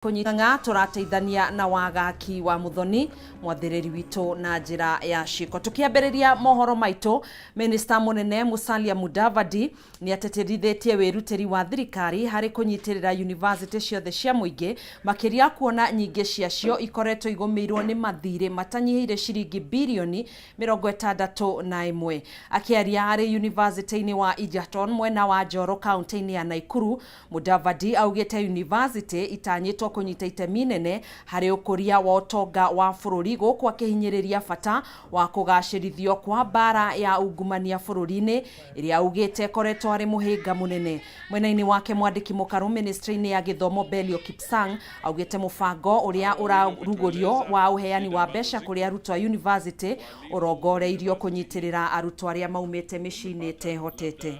Kunyitanga turateithania na wagaki wa muthoni mwathiriri witu na njira ya ciko. Tukiambiriria mohoro maitu, Minister munene Musalia Mudavadi ni ateterithitie wirutiri wa thirikari hari kunyitirira university ciothe cia muingi makiria kuona nyingi ciacio ikoretwo igomeirwo ni mathire matanyihire ciringi bilioni 61. Akiaria hari university-ini wa Egerton mwena wa Njoro county-ini ya Naikuru, Mudavadi augite university itanyitwo kunyita itemi nene hari ukuria wa utonga wa bururi guku akihinyiriria bata wa kugacirithio kwa bara ya ungumania bururi-ini iria augite koretwo ari muhinga munene. Mwena-ini wake mwandiki mukaru ministry-ini ya githomo Belio Kipsang augite mubango uria urarugurio wa uheani wa besha kuri arutwo a university urongoreirio kunyitirira arutwo aria maumite micini tehotete.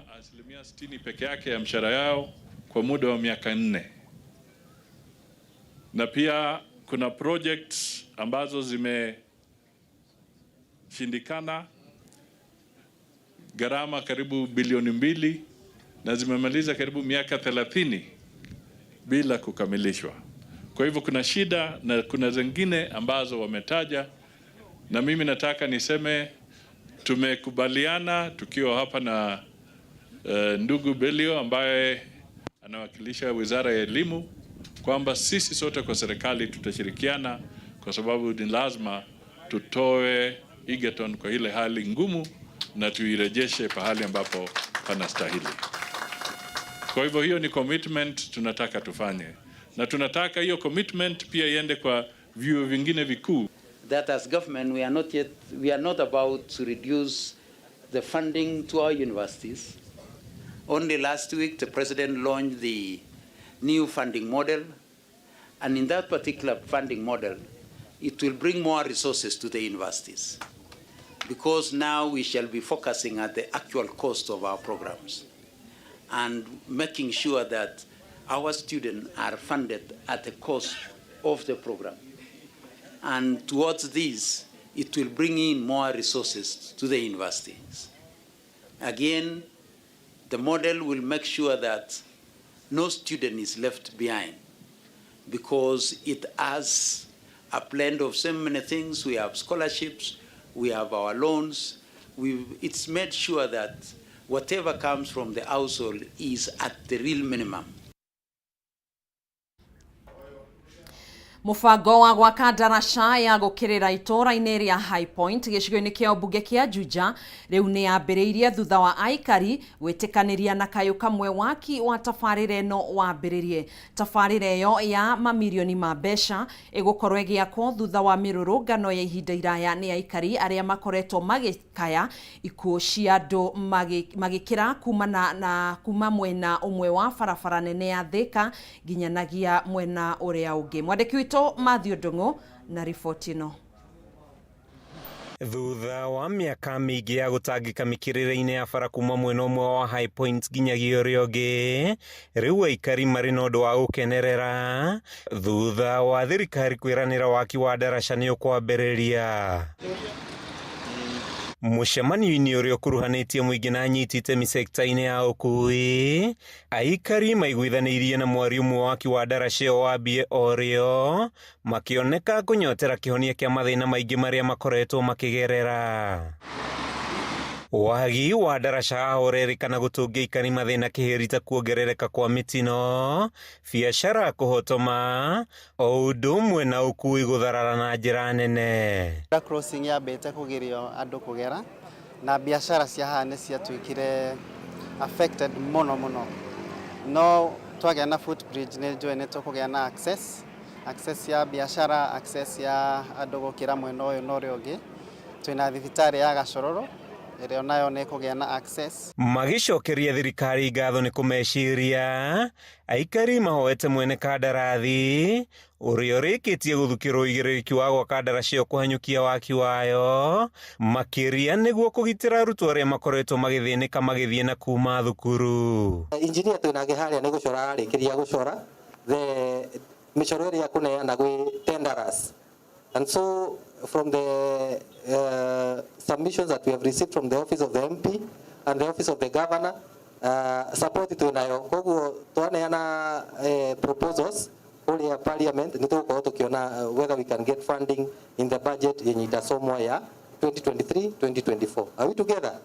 60% peke yake ya mshahara yao kwa muda wa miaka 4. Na pia kuna projects ambazo zimeshindikana, gharama karibu bilioni 2 na zimemaliza karibu miaka 30 bila kukamilishwa. Kwa hivyo kuna shida na kuna zingine ambazo wametaja, na mimi nataka niseme tumekubaliana tukiwa hapa na ndugu Belio ambaye anawakilisha Wizara ya Elimu kwamba sisi sote kwa serikali tutashirikiana, kwa sababu ni lazima tutoe Egerton kwa ile hali ngumu na tuirejeshe pahali ambapo panastahili. Kwa hivyo hiyo ni commitment tunataka tufanye, na tunataka hiyo commitment pia iende kwa vyuo vingine vikuu. That as government we are not about to reduce the funding to our universities. Only last week the president launched the new funding model, and in that particular funding model it will bring more resources to the universities, because now we shall be focusing at the actual cost of our programs and making sure that our students are funded at the cost of the program. And towards this, it will bring in more resources to the universities. Again, the model will make sure that no student is left behind, because it has a blend of so many things. We have scholarships, we have our loans. It's made sure that whatever comes from the household is at the real minimum. Mubango wa gwaka ndaraca ya gukirira itura-ini ria High Point gicigo-ini kia mbunge kia Juja riu ni yambiriirie thutha wa aikari gwitikaniria na kayu kamwe waki wa tabarira eno wambiririe. Tabarira iyo ya mamirioni ma besha igukorwo igiakwo thutha wa mirurungano ya ihinda iraya ni aikari aria makoretwo magikaya ikuo cia andu magikira kuma mwena umwe wa barabara nene ya Thika nginyanagia mwena uria ungi. Mwandiki Matthew Ndungu na ripoti no. Thutha wa miaka mingi ya gutangika mikirire-ini ya bara kuma mwena umwe wa High Point nginyagia uria ungi, riu aikari mari na undu wa gukenerera thutha wa thirikari kwiranira waki wa ndaraca ni ukwambiriria. Mucemanio-ini uria ukuruhanitie muingi na anyitite misekta-ini ya ukui, aikari maiguithanirie na mwari umwe waki wa ndaraca wambie orio makioneka kunyotera kihonia kia mathina maingi maria makoretwo makigerera. Wagi wa ndaraca urerikana gutungia aikari mathina kihirita kuongerereka kwa mitino, biacara kuhotoma, o undu umwe na ukui gutharara na njira nene. Crossing ya bete kugirio andu kugera na biacara cia hane cia twikire affected mono. No twagea na footbridge ne joine tukugea na access ya biacara, access ya andu gukira mwena uyu no uri ungi. Twina thibitari ya Gacororo irio nayo ne kugea na access. Magicokeria thirikari ngatho ni kumeciria aikari mahoete mwene kandarathi uria urikitie guthukirwo igiriki wa gwaka ndaraca io kuhanyukia waki wayo makiria niguo kugitira arutwo aria makoretwo magithinika magithie na kuma thukuru. Engineer twinage haria ni gucora arikiria gucora the micoro iria kuneana gwi tenderers, and so from the submissions that we have received from the office of the MP and the office of the governor, support tunayo koguo twaneana proposals kuria parliament ni tuko tukiona whether we can get funding in the budget yenye itasomwa ya 2023-2024. Are we together?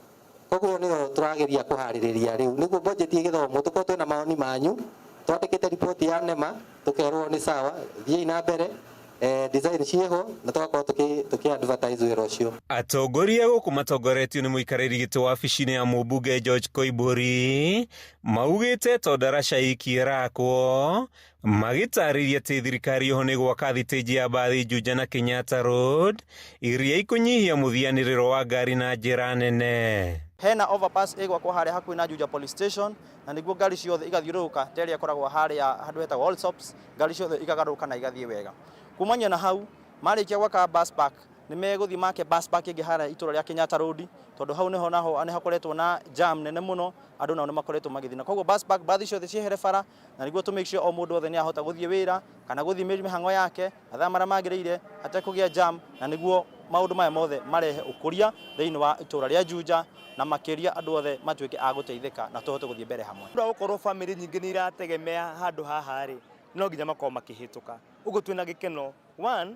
Koguo nio turageria kuhaririria riu niguo budget igithomo tuko twina maoni manyu twandikite report ya nema tukerwo ni sawa thii na mbere design ciho na tugakorwo tuki advertise wira ucio. Atongoria guku matongoretio ni muikariri giti wa wabici-ini ya mũmbunge George Koimburi maugite to ndaraca ikirakwo magitariria ati thirikari ho ni gwaka thitĩnji ya mbathi Juja na Kenyatta Road iria ikunyihia muthianiriro wa ngari na njira nene. Hena overpass igwakwo haria hakuhi na Juja police station na niguo ngari ciothe igathiũrũrũka teria koragwo haria handu hetagwo all stops ngari ciothe igagarũrũka na igathie wega. Kumanya na hau marikia gwaka bus park ni meguthi make bus park ingi haria itura ria Kenyatta Road tondu hau niho naho hakoretwo na jam nene muno andu nao ni makoretwo magithina. Koguo bus park bathi ciothe ciehere bara na niguo to make sure o mundu othe ni ahota guthie wira kana guthie mihango yake athaa mara magiriire atekugia jam na niguo maundu maya mothe marehe ukuria thiini wa itura ria Juja na makiria andu othe matuike a guteithika na tuhote guthie mbere hamwe. Ndio ukorwo family nyingi ni irategemea handu haha ri no nginya makoo makihituka ugo twina gikeno. One,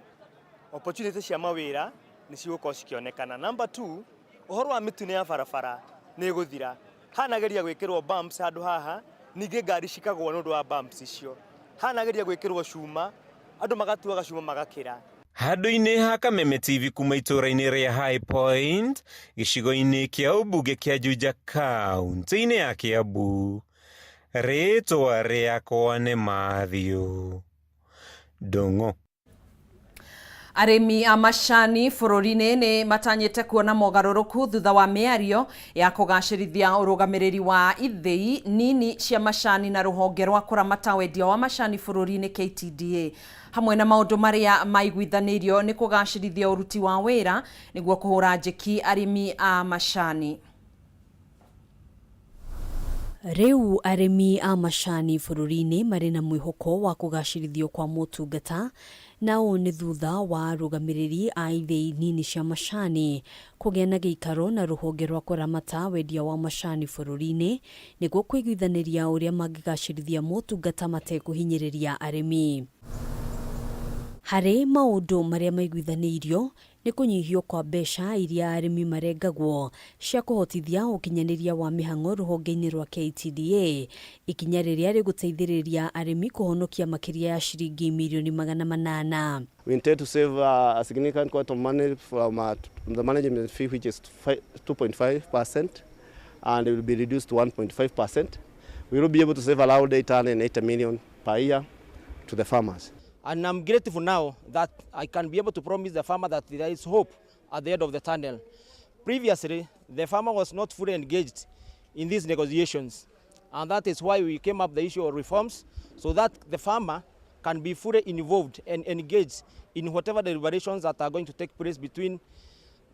opportunity cia mawira ni cigukorwo cikionekana. Number 2, uhoro wa mitune ya barabara ni guthira hanageria gwikirwo bumps handu haha ninge ngari cikagwo nundu wa bumps icio hanageria gwikirwo cuma andu magatuaga cuma magakira. Handu-ini ha Kameme TV kuma itura-ini ria High Point gicigo-ini kia ũmbunge kia Juja kaunti-ini ya Kiambu. Ritwa riakwa ni Matthew Ndung'u. Arimi a macani bururi-ini ni matanyite kuona mogaruruku thutha wa miario ya kugacirithia urugamiriri wa ithii nini cia macani na ruhonge rwa kuramata wendia wa macani bururi-ini KTDA. Hamwe na maundu maria maiguithanirio ni kugacirithia uruti wa wira niguo kuhura njeki arimi a macani. Riu arimi a macani bururi-ini mari na mwihoko wa kugacirithio kwa motungata nao ni thutha wa rugamiriri a ithii nini cia macani kugia na giikaro na ruhonge rwa kuramata wendia wa macani bururi-ini niguo kwiguithaniria uria mangigacirithia motungata matekuhinyiriria arimi. Hari maundu maria maiguithanirio ni kunyihio kwa mbeca iria arimi marengagwo cia kuhotithia ukinyaniria wa mihango ruhonge-ini rwa KTDA ikinya riria riguteithiriria arimi kuhonokia makiria ya shiringi milioni 800. We intend to save a significant quantum of money from the management fee, which is 2.5%, and it will be reduced to 1.5%. We will be able to save around 880 million per year to the farmers. And I'm grateful now that I can be able to promise the farmer that there is hope at the end of the tunnel. Previously, the farmer was not fully engaged in these negotiations, and that is why we came up the issue of reforms, so that the farmer can be fully involved and engaged in whatever deliberations that are going to take place between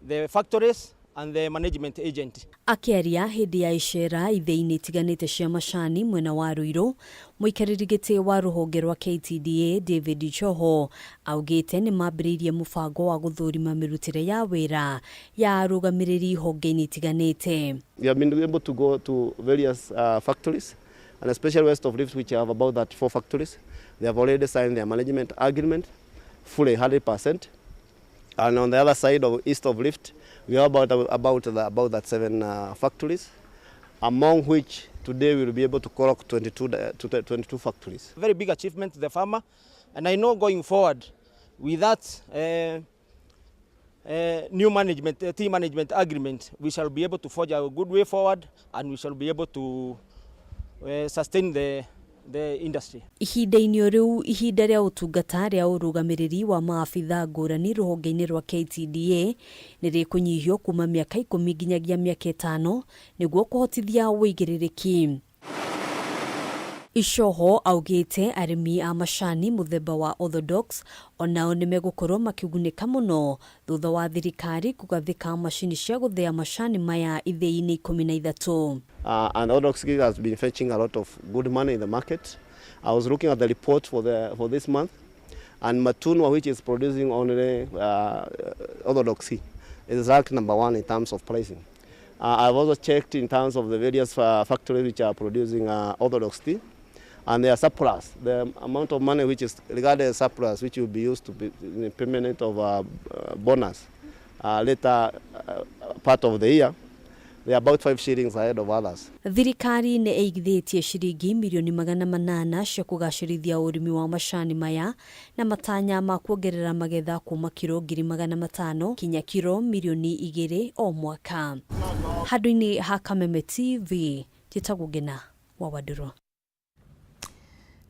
the factories and the management agent. Akiaria hindi ya icera ithii-ini itiganite cia macani mwena wa Ruiru, muikariri giti wa ruhonge rwa KTDA David Choho augite ni mambiriirie mubango wa guthurima mirutire ya wira ya arugamiriri honge-ini itiganite. We have been able to go to various factories, and especially west of Rift, which have about 34 factories. They have already signed their management agreement fully 100%. And on the other side of east of Rift, we have about that 7 factories, among which today we will be able to clock 22 factories. Very big achievement to the farmer, and I know going forward with that new management, team management agreement, we shall be able to forge a good way forward, and we shall be able to sustain the industry. Ihinda-ini riu ihinda ria utungata ria urugamiriri wa maabitha ngurani ruhonge-ini rwa KTDA ni rikunyihio kuma miaka 10 nginyagia miaka 5 niguo kuhotithia uigiririki. Icoho augite arimi a macani muthemba wa orthodox onao ni megukorwo makiguneka muno thutha wa thirikari kugathika macini cia guthia macani maya ithii-ini 13. And orthodox has been fetching a lot of good money in the market. I was looking at the report for this month, and Matunwa, which is producing only orthodoxy, is ranked number 1 in terms of pricing. I've also checked in terms of the various factories which are producing orthodox tea, and their surplus, the amount of money which is regarded as surplus, which will be used to be in the payment of bonus later part of the year, they are about 5 shillings ahead of others. Thirikari nĩ ĩigithĩtie ciringi mirioni 800 cia kũgacĩrithia ũrĩmi wa macani maya na matanya ma kuongerera magetha kuma kiro 500,000 kinya kiro milioni 2 o mwaka. Handũ-inĩ ha Kameme TV, njĩtagwo Ngina wa Waduro.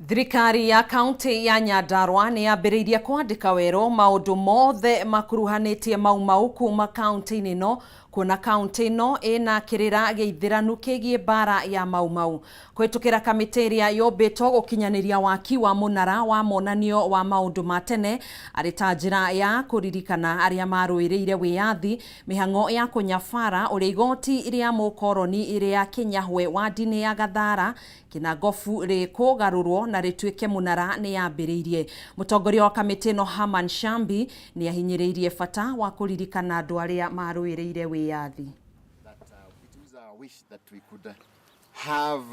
Thirikari ya kaunti ya Nyandarua nĩ yambĩrĩirie kwandĩka werũ maũndũ mothe makuruhanĩtie mau kuma kaunti-inĩ ĩno, kuona kaunti ĩno ĩna kĩrĩra gĩithĩranu kĩgiĩ mbara ya mau. Kũhĩtũkĩra kamĩtĩ ĩrĩa yũmbĩtwo gũkinyanĩria waki wa mũnara wa monanio wa maũndũ ma tene arĩ ta njĩra ya kũririkana arĩa marũĩrĩire wĩyathi, mĩhang'o ya kũnyabara ũrĩa igoti rĩa mũkoroni rĩa Kĩnyahwe wa ndini ya Gathara Kĩnangobu rĩkũgarũrwo na rĩtuĩke mũnara nĩ yambĩrĩirie. Mũtongoria wa kamĩtĩ ĩno Herman Shambi nĩ ahinyĩrĩirie bata wa kũririkana andũ arĩa marũĩrĩire wĩyathi. It was our wish that we could have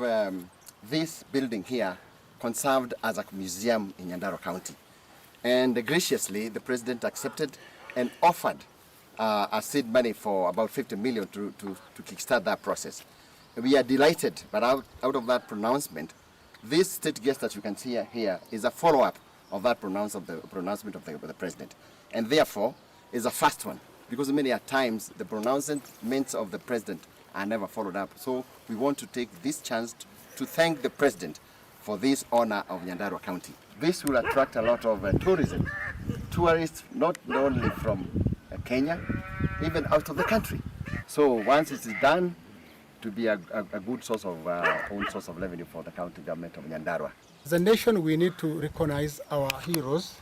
this building here conserved as a museum in Nyandarua County. And graciously, the president accepted and offered a seed money for about 50 million to kickstart that process. We are delighted, but out of that pronouncement, this state guest that you can see here is a follow-up of that pronouncement of the president. And therefore, is a first one, because many times the pronouncements of the president are never followed up. So we want to take this chance to thank the president for this honor of Nyandarua County. This will attract a lot of tourism, tourists not only from Kenya, even out of the country. So once it is done, to be a good source of own source of revenue for the county government of Nyandarua. As a nation, we need to recognize our heroes,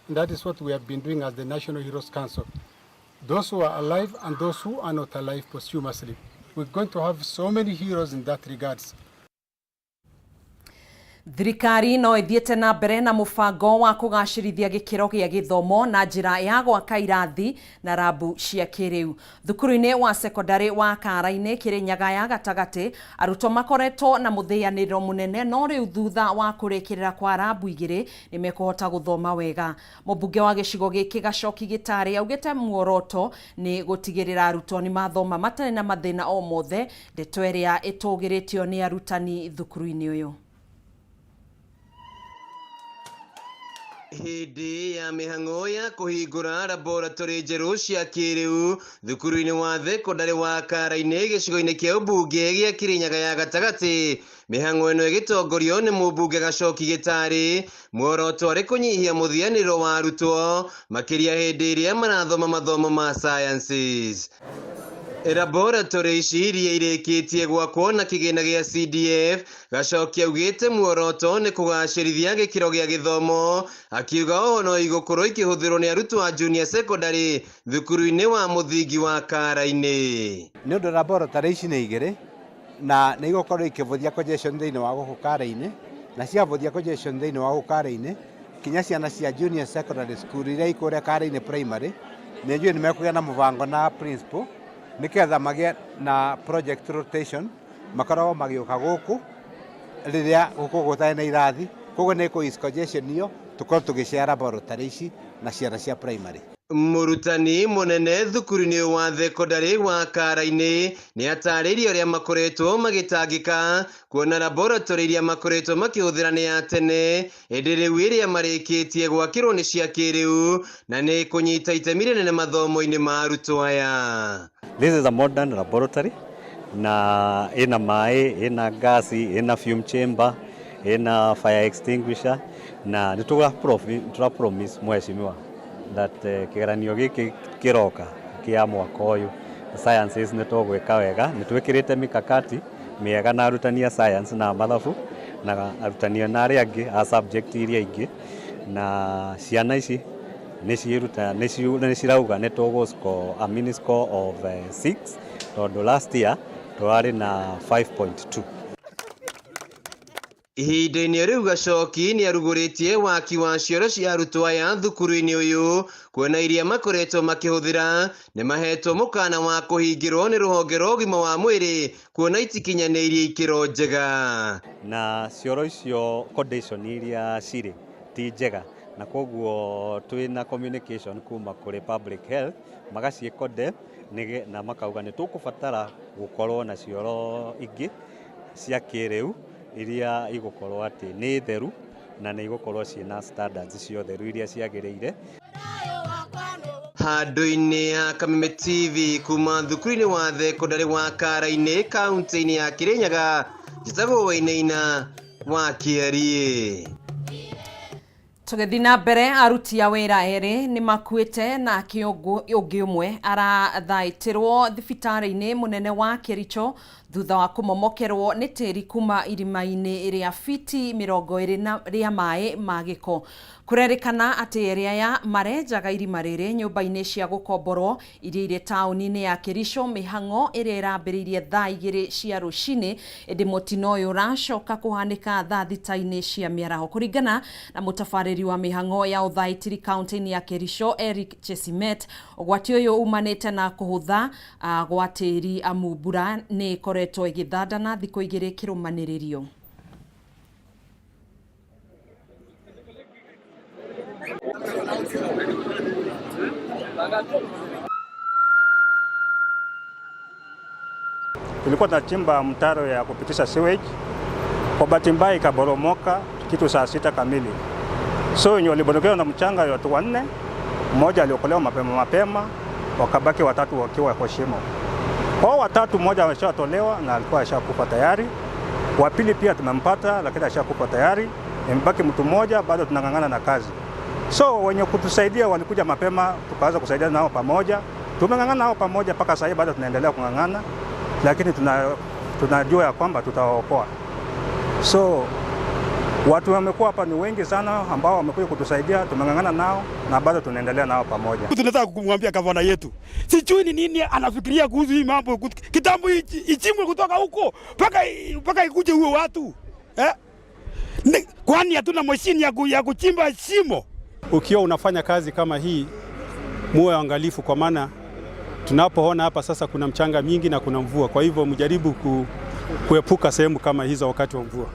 and that is what we have been doing as the National Heroes Council. Those who are alive and those who are not alive posthumously. We're going to have so many heroes in that regards. Thirikari no ithiĩte na mbere na mũbango wa kũgacĩrithia gĩkĩro gĩa gĩthomo na njĩra ya gwaka irathi na rabu cia kĩrĩu. Thukuru-inĩ wa sekondari wa Kara-inĩ Kĩrĩnyaga ya gatagatĩ, arutwo makoretwo na mũthĩanĩro mũnene, no rĩu thutha wa kũrĩkĩrĩra kwa rabu igĩrĩ nĩ mekũhota gũthoma wega. Mũmbunge wa gĩcigo gĩkĩ Gacoki Gĩtarĩ augĩte muoroto nĩ gũtigĩrĩra arutwo nĩ mathoma matarĩ na mathĩna o mothe, ndeto ĩrĩa ĩtũgĩrĩtio nĩ arutani thukuru-inĩ ũyũ. Hĩndĩ ya mĩhang'o ya kũhingũra laboratory njerũ cia kĩrĩu thukuru-inĩ wa thekondarĩ wa Kara-inĩ gĩcigo-inĩ kĩa ũmbunge gĩa Kĩrĩnyaga ya gatagatĩ, mĩhang'o ĩno ĩgĩtongorio nĩ mũmbunge Gacoki Gĩtarĩ, muoroto arĩ kũnyihia mũthianĩro wa arutwo makĩria hĩndĩ ĩrĩa marathoma mathomo ma sciences. Laboratory ici iria irĩkĩtie gwakwo na kĩgĩna gĩa CDF, Gacoki augĩte muoroto nĩ kũgacĩrithia gĩkĩro gĩa gĩthomo, akiuga oho no igũkorwo ikĩhũthĩrwo nĩ arutwo a junior secondary thukuru-inĩ wa mũthingi wa Kara-inĩ. Nĩ ũndũ laboratory ici nĩ igĩrĩ na nĩ igũkorwo ikĩhũthia congestion thĩinĩ wa gũkũ Kara-inĩ, na ciahũthia congestion thĩinĩ wa gũkũ Kara-inĩ, kinya ciana cia junior secondary school iria ikũrĩa Kara-inĩ primary, nĩ njũĩ nĩ mekũgĩa na mũbango na principal nĩketha magĩe na project rotation, makoragwo magĩũka gũkũ rĩrĩa gũkũ gũtarĩ na irathi, koguo nĩ kũ congestion iyo tũkorwo tũgĩshare laboratory ici na ciana cia primary. Mũrutani mũnene thukuru-inĩ wa thekondarĩ wa Kara-inĩ nĩ atarĩirie ũrĩa makoretwo magĩtangĩka kuona laboratory iria makoretwo makĩhũthĩra nĩ ya tene, hĩndĩ rĩu ĩrĩa marĩkĩtie gwakĩrwo nĩ cia kĩrĩu na nĩ kũnyita itemi rĩnene mathomo-inĩ ma arutwo aya. This is a modern laboratory na ina maĩ, ina gasi, ina fume chamber, ina fire extinguisher na nĩtũra promise mheshimiwa that kĩgeranio gĩkĩ kĩroka kĩa mwaka ũyũ sciences nĩtũgwĩka wega, nĩtwĩkĩrĩte mikakati mĩega na arutani a science na mathabu na arutani na arĩa angĩ a subject iria ingĩ, na ciana ici nĩcirauga nĩtũgũ-score a mini score of 6 tondũ last year twarĩ na 5.2. Ihinda-inĩ rĩu Gacoki nĩ arugũrĩtie waki wa cioro cia arutwo aya thukuru-inĩ ũyũ, kuona iria makoretwo makĩhũthĩra nĩ mahetwo mũkana wa kũhingĩrwo nĩ rũhonge rwa ũgima wa mwĩrĩ, kuona itikinyanĩirie ikĩro njega. Na cioro icio condition iria cirĩ ti njega, na koguo twĩna communication kuma kũrĩ public health magaciĩkonde na makauga nĩ tũkũbatara gũkorwo na cioro ingĩ cia kĩrĩu iria igũkorwo atĩ nĩ theru na nĩ igũkorwo ciĩna standards cia theru iria ciagĩrĩire. Handũ-inĩ ha Kameme TV kuma thukuru-inĩ wa thekondarĩ wa Kara-inĩ kaunti-inĩ ya Kirinyaga, njĩtagwo Wainaina wa Kĩarie. Tũgĩthiĩ na mbere, aruti a wĩra erĩ nĩ makuĩte na ũngĩ ũmwe arathaĩtĩrwo thibitarĩ-inĩ mũnene wa Kericho thutha wa kũmomokerwo nĩ tĩri kuma irima-inĩ rĩa fiti 20 rĩa maĩ ma gĩko. Kũrerĩkana atĩ erĩ aya marenjaga irima rĩrĩ nyũmba-inĩ cia gũkomborwo iria irĩ taũni-inĩ ya Kericho, mĩhang'o ĩrĩa ĩrambĩrĩirie thaa 2 cia rũcinĩ, ĩndĩ mũtino ũyũ ũracoka kũhanĩka thaa thita-inĩ cia mĩaraho. Kũringana na mũtabarĩri wa mĩhang'o ya ũthaĩtĩri kaunti-inĩ ya Kericho, Eric Chesimet, ũgwati ũyũ umanĩte na kũhũtha gwa tĩri amu mbura nĩ ĩkoretwo ĩgĩthandana thikũ 2 kĩrũmanĩrĩrio. Tulikuwa tunachimba mtaro ya kupitisha sewage, kwa bahati mbaya ikaboromoka kitu saa 6 kamili. So wenye walibonokewa na mchanga watu 4, mmoja aliokolewa mapema, wakabaki 3 wakiwa kwa shimo. Kwa 3, mmoja ameshatolewa na alikuwa ashakufa tayari. Wa pili pia tumempata lakini ashakufa tayari. Imebaki mtu mmoja, bado tunang'ang'ana na kazi. So wenye kutusaidia walikuja mapema, tukaanza kusaidia nao pamoja. Tumeng'ang'ana nao pamoja mpaka sasa, bado tunaendelea kung'ang'ana, lakini tunajua ya kwamba tutawaokoa. So watu wamekuwa hapa ni wengi sana ambao wamekuja kutusaidia, tumeng'ang'ana nao na bado tunaendelea nao pamoja. Tunataka kumwambia gavana yetu, sijui ni nini anafikiria kuhusu hii mambo, kitambo ichimwe kutoka huko mpaka ikuje huo watu kwani hatuna mashini ya kuchimba shimo? Ukiwa unafanya kazi kama hii, muwe angalifu, kwa maana tunapoona hapa sasa kuna mchanga mingi na kuna mvua, kwa hivyo mjaribu kuepuka sehemu kama hizo wakati wa mvua.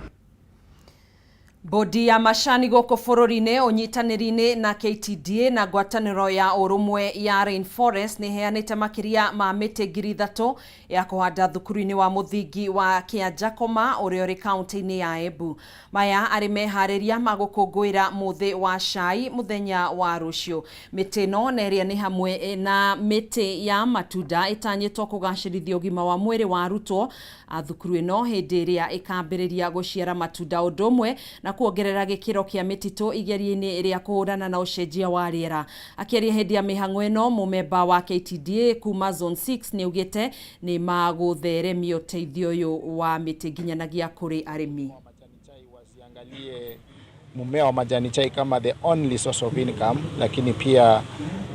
Bodi ya macani gũkũ bũrũri-inĩ ũnyitanĩri-inĩ na KTDA na ngwatanĩro ya ũrũmwe ya Rainforest nĩ heanĩte makĩria ma mĩtĩ 3,000 ya kũhanda thukuru-inĩ wa mũthingi wa Kĩanjakoma ũrĩa ũrĩ kaunti-inĩ ya Embu. Maya arĩ meharĩria ma gũkũngũĩra mũthĩ wa cai mũthenya wa rũciũ. Mĩtĩ ĩno na ĩrĩa nĩ hamwe na mĩtĩ ya matunda ĩtanyĩtwo kũgacĩrithia ũgima wa mwĩrĩ wa arutwo a thukuru ĩno hĩndĩ ĩrĩa ĩkambĩrĩria gũciara matunda ũndũ ũmwe na kuongerera gĩkĩro kĩa mĩtitũ igeria-inĩ rĩa kũhũrana na ũcenjia wa rĩera. Akĩaria hĩndĩ ya mĩhang'o ĩno, mũmemba wa KTDA kuma Zone 6 nĩ augĩte nĩ magũtheremia ũteithio ũyũ wa mĩtĩ nginyanagia kũrĩ arĩmi. Wasiangalie mmea wa majani chai kama the only source of income, lakini pia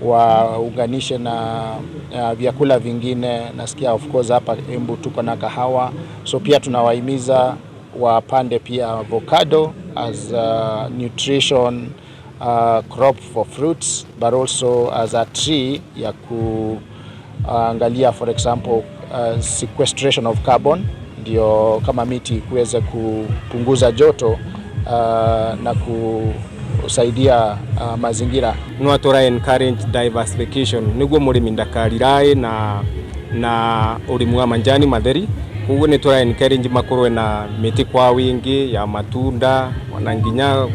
waunganishe na vyakula vingine. Nasikia of course hapa Embu tuko na kahawa, so pia tunawahimiza wapande pia avocado as a nutrition crop for fruits, but also as a tree ya kuangalia for example sequestration of carbon, ndio kama miti kuweze kupunguza joto na kusaidia mazingira. No tora encourage diversification niguo murimi ndakarirae na urimu wa manjani matheri. Kuguo ni tora encourage makorwe na miti kwa wingi ya matunda na nginya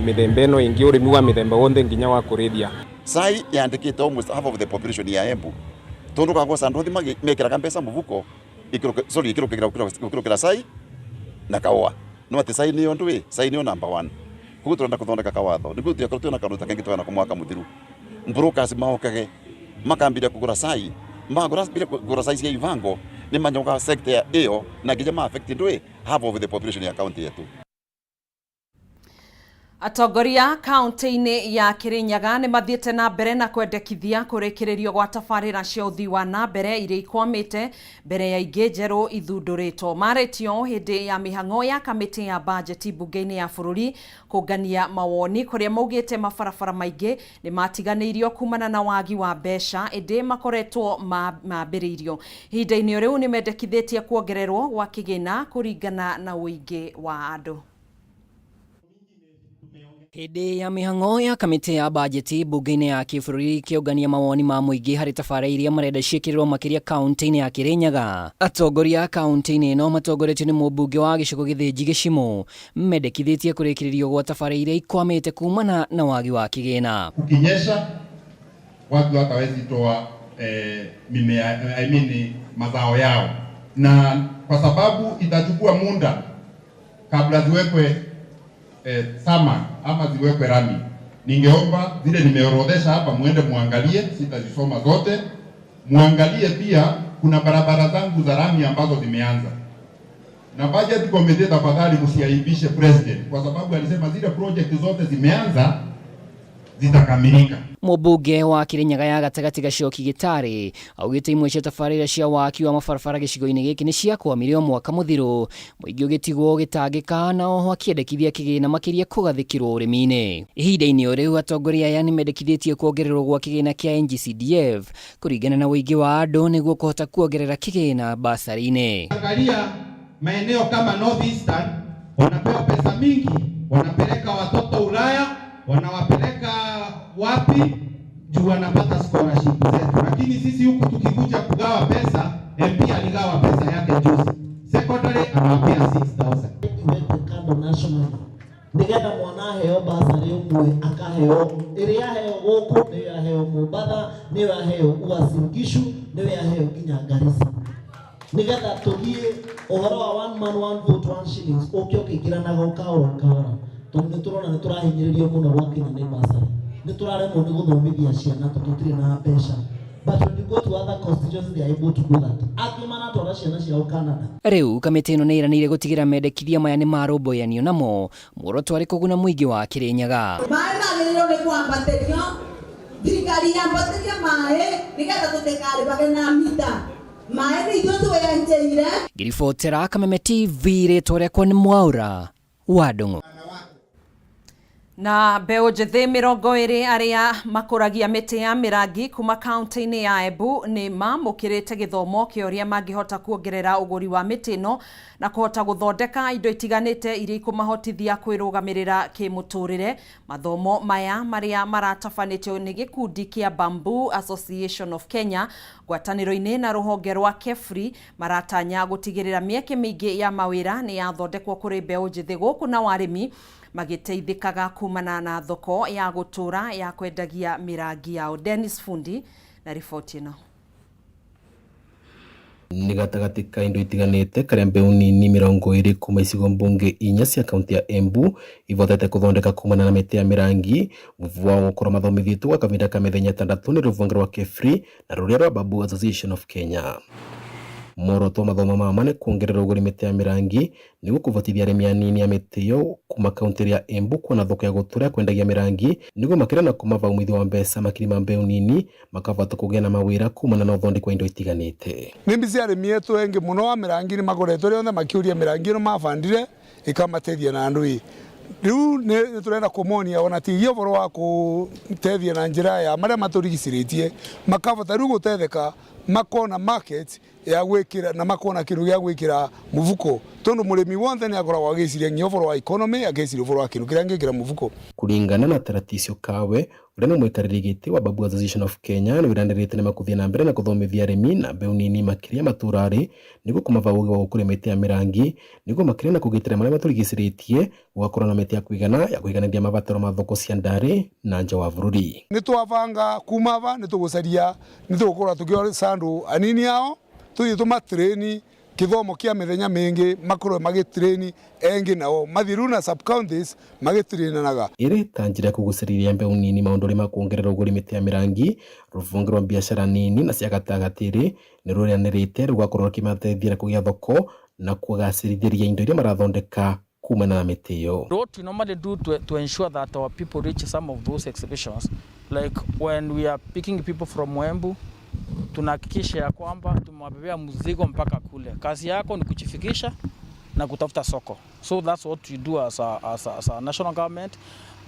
mithemba ino ingi urimi wa mithemba wothe nginya wa kurithia. Sai yandikite almost half of the population ya Embu. Tondu kwa sanduthi mekiraga mbeca muvuko ikirukira sai na kawa. No ati sai niyo ndwi, sai niyo number 1. Kuguo turenda kuthondeka kawatho. Niguo tuyakorwo kandu takengi twana ku mwaka muthiru. Brokers mahokage makambira kugura sai. Magura sai cia ivango ni manyoga sector iyo na nginya ma affect ndwi half of the population ya county yetu. Atongoria kaunti-inĩ ya Kirinyaga nĩ mathiĩte na mbere na kwendekithia kũrĩkĩrĩrio gwa tabarĩra cia ũthii wa na mbere iria ikwamĩte mbere ya ingĩ njerũ ithundũrĩtwo. Marĩtio hĩndĩ ya mĩhang'o ya kamĩtĩ ya bajeti mbunge-inĩ ya bũrũri kũngania mawoni kũrĩa maugĩte mabarabara maingĩ nĩ matiganĩirio kumana na wagi wa mbeca ĩndĩ makoretwo mambĩrĩirio. Ihinda-inĩ rĩu nĩ mendekithĩtie kuongererwo gwa kĩgĩna kũringana na ũingĩ wa andũ. Hĩndĩ ya mĩhang'o ya kamĩtĩ ya bajeti mbunge-inĩ ya kĩbũrũri kĩongania mawoni ma mũingĩ harĩ tabarĩra iria marenda ciĩkĩrĩrwo makĩria kaunti-inĩ ya Kirinyaga. Atongoria kaunti-inĩ ĩno matongoretio nĩ mũmbunge wa gĩcigo gĩthĩnji Gĩchimũ mendekithĩtie kũrĩkĩrĩrio gwa tabarĩra iria ikwamĩte kumana na wagi wa kĩgĩna. Kukinyesha watu hawawezi toa mimea mazao yao, na kwa sababu itachukua muda kabla ziwekwe sama ama ziwekwe rami. Ningeomba zile nimeorodhesha hapa muende muangalie, sitazisoma zote. Muangalie pia kuna barabara zangu za rami ambazo zimeanza. Na budget committee tafadhali msiaibishe president kwa sababu alisema zile project zote zimeanza zitakamilika. Mũmbunge wa Kirinyaga ya gatagatĩ Gacoki Gĩtarĩ augĩte imwe cia tabarĩra cia waki wa mabarabara gĩcigo-inĩ gĩkĩ nĩ ciakwamirio mwaka mũthiru, mũingĩ ũgĩtigwo gĩtangĩka na oho akĩendekithia kĩgĩna makĩria kũgathĩkĩrwo ũrĩmi-inĩ. Ihinda-inĩ rĩu atongoria aya nĩ mendekithĩtie kuongererwo gwa kĩgĩna kĩa NGCDF kũringana na ũingĩ wa andũ nĩguo kũhota kuongerera kĩgĩna basari-inĩ. Angalia maeneo kama North Eastern wanapewa pesa mingi, wanapeleka watoto Ulaya, wanawapeleka wapi juu wanapata scholarship zetu, lakini sisi huku tukikuja kugawa pesa, MP aligawa pesa yake juzi, secondary anawapia 6,000 kando national nigetha mwana heo basari umwe akaheo iria heo gũkũ nĩ yaheo Mombatha, nĩ yaheo Uasin Gishu, nĩ yaheo nginya Garissa, nigetha tũthiĩ ũhoro wa one man one vote one shillings ũkĩo kĩingĩranaga ũkaora tondũ nĩ tũrona nĩ tũrahinyĩrĩrio mũno gwakinya nĩ basari, nĩ tũraremwo nĩ gũthomithia ciana tondũ tũtirĩ na mbeca. But when you go to other constituencies, they are able to do that. Akimana twara ciana ciao Canada. Rĩu kamĩtĩ ĩno nĩ iranĩire gũtigĩra mendekithia maya nĩ marũmbũyanio namo muoroto arĩ kũguna mũingĩ wa Kirinyaga. Maĩ magĩrĩirwo nĩ kwambatĩrio, thirikari yambatĩrie maĩ nĩgetha tũtikarĩbage na mita. Maĩ nĩ ithuĩ twĩyanjĩire. Ngiribotera Kameme TV rĩtwa rĩakwa nĩ Mwaura wa Ndung'u. Na mbeũ njĩthĩ 20 arĩa makũragia mĩtĩ ya mĩrangi kuma kaunti-inĩ ya Embu nĩ mamũkĩrĩte gĩthomo kĩa ũrĩa mangĩhota kuongerera ũgũri wa mĩtĩ ĩno na kũhota gũthondeka indo itiganĩte iria ikũmahotithia kwĩrũgamĩrĩra kĩmũtũrĩre. Mathomo maya marĩa maratabanĩtio nĩ gĩkundi kĩa Bamboo Association of Kenya ngwatanĩro-inĩ na rũhonge rwa KEFRI maratanya gũtigĩrĩra mĩeke mĩingĩ ya mawĩra nĩ yathondekwo kũrĩ mbeũ njĩthĩ gũkũ na warĩmi magĩteithĩkaga kumana na thoko ya gũtũra ya kwendagia mĩrangi yao. Dennis Fundi na riboti ĩno. Nĩ gatagatĩ ka indo itiganĩte karĩa mbeũ nini 20 kuma icigo mbunge 4 cia kaunti ya Embu ivotete kuthondeka kumana na mĩtĩ ya mĩrangi mũvu wa gũkorwo mathomithĩtwo gwa kavinda ka mĩthenya 6 nĩ rũhonge rwa KEFRI na rũrĩa rwa Bamboo Association of Kenya. Muoroto wa mathomo mama nĩ kuongerera ũgũri mĩtĩ ya mĩrangi nĩguo kũvotithia arĩmi anini a mĩtĩ ĩyo kuma kaunti ya Embu kuona thoko ya gũtũra kwendagia mĩrangi nĩguo makĩria na kumava umithio wa mbeca makiri ma mbeũ nini makavota kũgĩa na mawĩra kumana na ũthondeki wa indo itiganĩte. Nĩ mbica arĩmi etũ engĩ mũno wa mĩrangi nĩ makoretwo rĩothe makiũria mĩrangi ĩno mabandire ĩkamateithia na andũ rĩu nĩ tũrenda kũmonia ona tigia ũhoro wa kũteithia na njĩra ya marĩa matũrigicĩrĩtie makavota rĩu gũtetheka makona market ya gwĩkĩra na makona kĩndũ gĩa gwĩkĩra mũfuko tondũ mũrĩmi wothe nĩ akoragwo agĩciria nginya ũhoro wa economy agĩciria ũhoro wa kĩndũ kĩrĩa angĩkĩra mũfuko. Kũringana na Taraticio Kawe ũrĩa nĩ mũikarĩri gĩtĩ wa Bamboo Association of Kenya nĩ wiranĩrĩte nĩ makũthia na mbere na kũthomithia arĩmi na mbeũ nini makĩria matũrarĩ nĩguo kũmava ũgĩ wa gũkũria mĩtĩ ya mĩrangi nĩguo makĩria na kũgitĩra marĩa matũrigicĩrĩtie gũgakorwo na mĩtĩ ya kũiganĩria mabataro ma thoko cia ndarĩ na nja wa bũrũri. Nĩ twabanga kumava nĩ tũgũcaria nĩ tũgũkorwo tũkĩoya sandũ anini ao tũthiĩ tũmatraini kithomo kia mĩthenya mĩingĩ makorwo magĩtraini engĩ nao mathiru na sub counties magĩtrainanaga. Ĩrĩ ta njĩra ya kũgucĩrĩria mbeũ nini maũndũ ma kuongerera ũgũri mĩtĩ ya mĩrangi rũhonge rwa biacara nini na cia gatagatĩ nĩ rũrĩanĩrĩte rũgakorwo rũkĩmateithia kũgĩa thoko na kũgacĩrithĩria indo iria marathondeka kumana na mĩtĩ ĩyo. What we normally do to ensure that our people reach some of those exhibitions, like when we are picking people from Embu, tunahakikisha ya kwamba tumewabebea mzigo mpaka kule. Kazi yako ni kujifikisha na kutafuta soko. So that's what we do as a national government.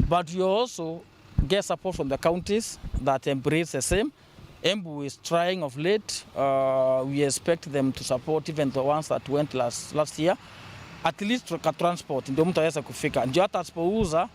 But you also get support from the counties that embrace the same. Embu is trying of late. We expect them to support even the ones that went last year. At least transport ndio mtu aweza kufika. Ndio hata asipouza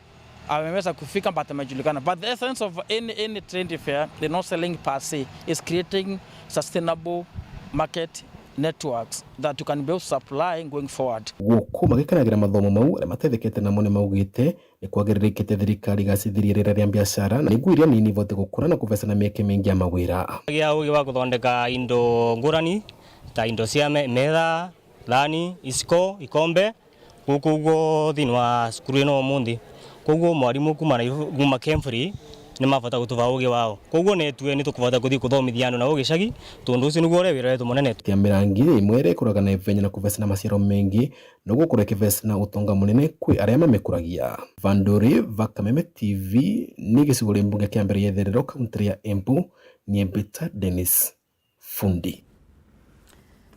ameweza kufika but amejulikana. But the essence of any trade fair, they're not selling per se, is creating sustainable market networks that you can build supply going forward. Gũkũ magĩkanagira mathomo mau arĩa matethekete namo nĩ maugĩte nĩ kwagĩrĩrĩkĩte thirikari gacithirie rĩera rĩa biacara na nĩguo iria nini ivote gũkũra na kũbecana mĩeke mĩingĩ ya mawĩra. Gĩa ũgĩ wa gũthondeka indo ngũrani ta indo cia metha, thani, iciko, ikombe gũkũ thĩinĩ wa cukuru ĩno ũmũthĩ. Koguo mwarimũ kuma Kemfrey nĩ mabata gũtuba ũgĩ wao. Koguo nĩ tũkũbota gũthiĩ gũthomithia andũ na ũgĩcagi tondũ ũcio nĩguo ũrĩa wĩra wetu mũnene. Tia mĩrangi ĩmwe ĩrĩa ĩkũraga na ihenya na kũbecana maciaro mengi na gũkũra kĩbecana ũtonga mũnene kwĩ arĩa mamĩkũragia. Vandori Vakameme TV nĩ gĩcigo rĩa mbunge kĩa mbere yetherero kaunti ya Embu. Niĩ Mbita Dennis Fundi.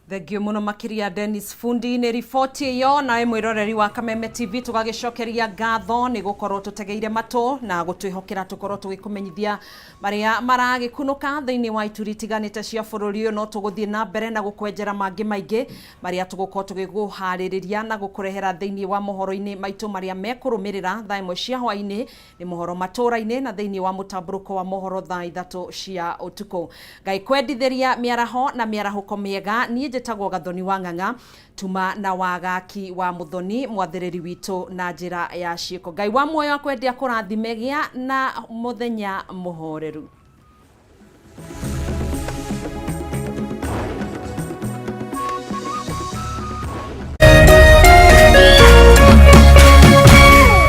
Thengio muno makiria Dennis Fundi nĩ riboti ĩyo nawe mwĩroreri wa Kameme TV tũgagĩcokeria ngatho nĩ gũkorwo tũtegeire matũ na gũtwĩhokera tũkorwo tũgĩkũmenyithia marĩa maragĩkunũka thĩinĩ wa ituri itiganĩte cia bũrũri ũyũ no tũgũthiĩ na mbere na gũkwenjera mangĩ maingĩ marĩa tũgũkorwo tũgĩkũharĩrĩria na gũkũrehera thĩinĩ wa mohoro-inĩ maitũ marĩa mekũrũmĩrĩra thaa imwe cia hwainĩ nĩ mohoro matũra-inĩ na thĩinĩ wa mũtambũrũko wa mohoro thaa ithatũ cia ũtukũ. Ngai kwendithĩria mĩaraho na mĩarahũko mĩega niĩ njĩtagwo Gathoni wa Ng'ang'a tuma na wagaki wa Muthoni mwathĩrĩri witũ na njĩra ya ciĩko. Ngai wa muoyo akwendia kũrathimegia na mũthenya mũhoreru.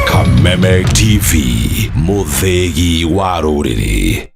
Kameme TV, mũthegi wa rũrĩrĩ.